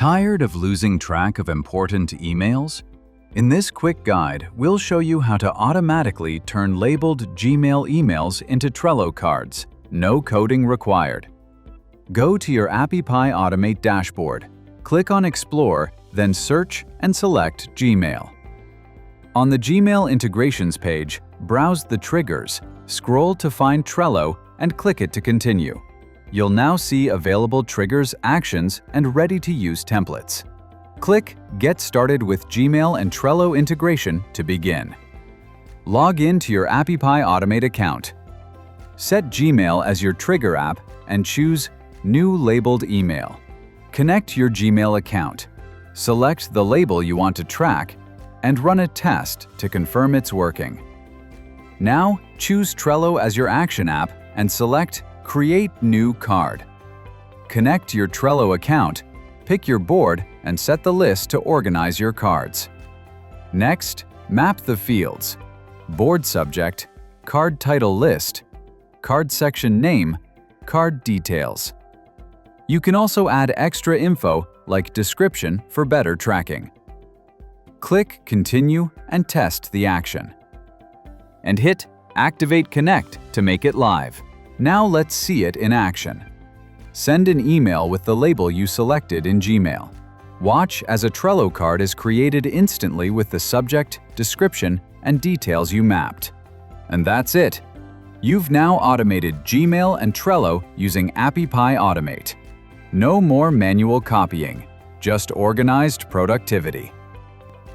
Tired of losing track of important emails? In this quick guide, we'll show you how to automatically turn labeled Gmail emails into Trello cards. No coding required. Go to your Appy Automate dashboard. Click on Explore, then search and select Gmail. On the Gmail integrations page, browse the triggers, scroll to find Trello, and click it to continue. You'll now see available triggers, actions, and ready-to-use templates. Click Get Started with Gmail and Trello Integration to begin. Log in to your Appy Automate account. Set Gmail as your trigger app and choose New Labeled Email. Connect your Gmail account. Select the label you want to track and run a test to confirm it's working. Now, choose Trello as your action app and select Create New Card. Connect your Trello account, pick your board, and set the list to organize your cards. Next, map the fields: board subject, card title list, card section name, card details. You can also add extra info like description for better tracking. Click Continue and test the action. And hit Activate Connect to make it live. Now let's see it in action. Send an email with the label you selected in Gmail. Watch as a Trello card is created instantly with the subject, description, and details you mapped. And that's it. You've now automated Gmail and Trello using Appy Automate. No more manual copying, just organized productivity.